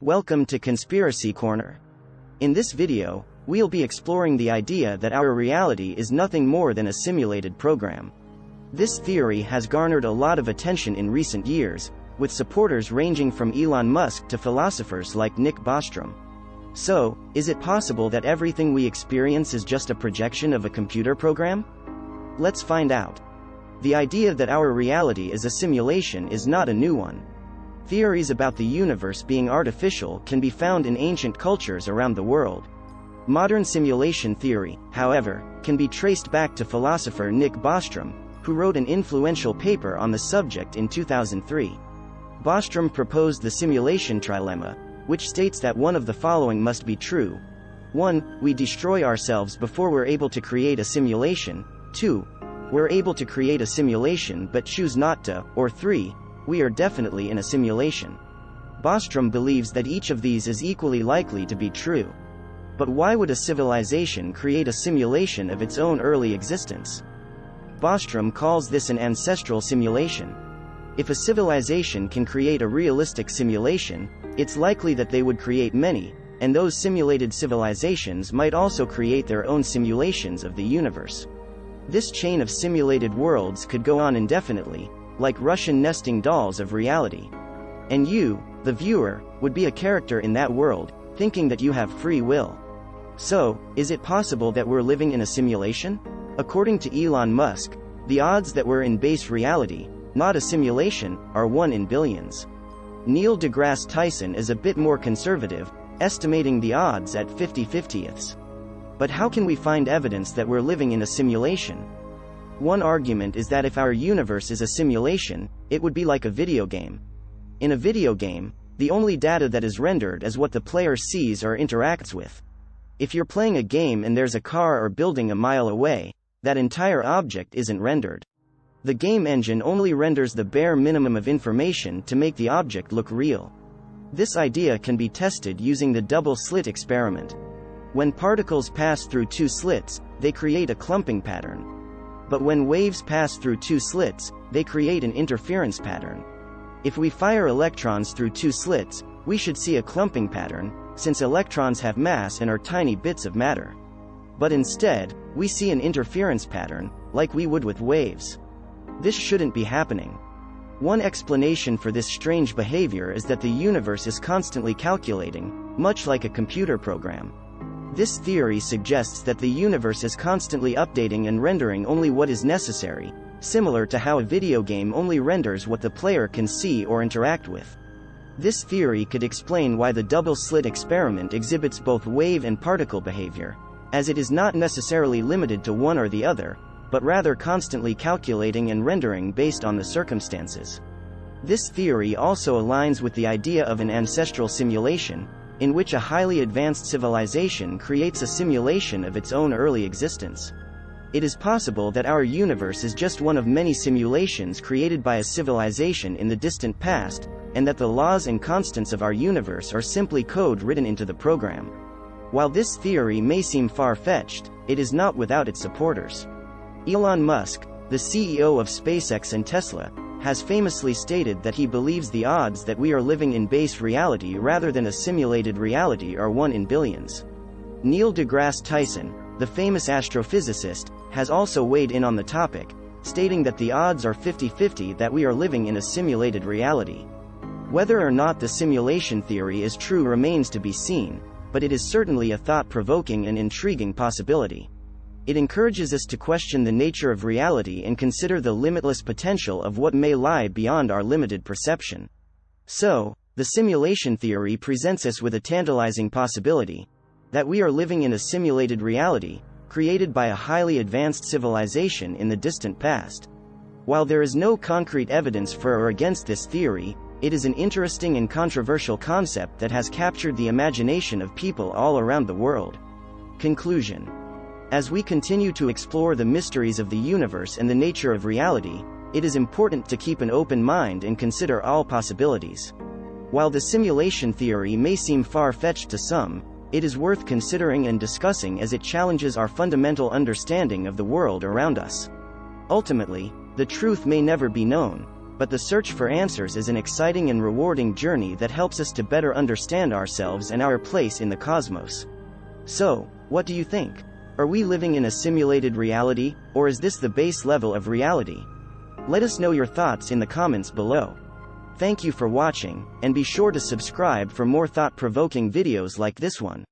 Welcome to Conspiracy Corner. In this video, we'll be exploring the idea that our reality is nothing more than a simulated program. This theory has garnered a lot of attention in recent years, with supporters ranging from Elon Musk to philosophers like Bostrom. So, is it possible that everything we experience is just a projection of a computer program? Let's find out. The idea that our reality is a simulation is not a new one. Theories about the universe being artificial can be found in ancient cultures around the world. Modern simulation theory, however, can be traced back to philosopher Bostrom, who wrote an influential paper on the subject in 2003. Bostrom proposed the simulation trilemma, which states that one of the following must be true. 1. We destroy ourselves before we're able to create a simulation. 2. We're able to create a simulation but choose not to. Or 3. We are definitely in a simulation. Bostrom believes that each of these is equally likely to be true. But why would a civilization create a simulation of its own early existence? Bostrom calls this an ancestral simulation. If a civilization can create a realistic simulation, it's likely that they would create many, and those simulated civilizations might also create their own simulations of the universe. This chain of simulated worlds could go on indefinitely, like Russian nesting dolls of reality. And you, the viewer, would be a character in that world, thinking that you have free will. So, is it possible that we're living in a simulation? According to Elon Musk, the odds that we're in base reality, not a simulation, are 1 in billions. Neil deGrasse Tyson is a bit more conservative, estimating the odds at 50/50ths. But how can we find evidence that we're living in a simulation? One argument is that if our universe is a simulation, it would be like a video game. In a video game, the only data that is rendered is what the player sees or interacts with. If you're playing a game and there's a car or building a mile away, that entire object isn't rendered. The game engine only renders the bare minimum of information to make the object look real. This idea can be tested using the double-slit experiment. When particles pass through two slits, they create a clumping pattern. But when waves pass through two slits, they create an interference pattern. If we fire electrons through two slits, we should see a clumping pattern, since electrons have mass and are tiny bits of matter. But instead, we see an interference pattern, like we would with waves. This shouldn't be happening. One explanation for this strange behavior is that the universe is constantly calculating, much like a computer program. This theory suggests that the universe is constantly updating and rendering only what is necessary, similar to how a video game only renders what the player can see or interact with. This theory could explain why the double-slit experiment exhibits both wave and particle behavior, as it is not necessarily limited to one or the other, but rather constantly calculating and rendering based on the circumstances. This theory also aligns with the idea of an ancestral simulation, in which a highly advanced civilization creates a simulation of its own early existence. It is possible that our universe is just one of many simulations created by a civilization in the distant past, and that the laws and constants of our universe are simply code written into the program. While this theory may seem far-fetched, it is not without its supporters. Elon Musk, the CEO of SpaceX and Tesla, has famously stated that he believes the odds that we are living in base reality rather than a simulated reality are 1 in billions. Neil deGrasse Tyson, the famous astrophysicist, has also weighed in on the topic, stating that the odds are 50/50 that we are living in a simulated reality. Whether or not the simulation theory is true remains to be seen, but it is certainly a thought-provoking and intriguing possibility. It encourages us to question the nature of reality and consider the limitless potential of what may lie beyond our limited perception. So, the simulation theory presents us with a tantalizing possibility that we are living in a simulated reality, created by a highly advanced civilization in the distant past. While there is no concrete evidence for or against this theory, it is an interesting and controversial concept that has captured the imagination of people all around the world. Conclusion. As we continue to explore the mysteries of the universe and the nature of reality, it is important to keep an open mind and consider all possibilities. While the simulation theory may seem far-fetched to some, it is worth considering and discussing as it challenges our fundamental understanding of the world around us. Ultimately, the truth may never be known, but the search for answers is an exciting and rewarding journey that helps us to better understand ourselves and our place in the cosmos. So, what do you think? Are we living in a simulated reality, or is this the base level of reality? Let us know your thoughts in the comments below. Thank you for watching, and be sure to subscribe for more thought-provoking videos like this one.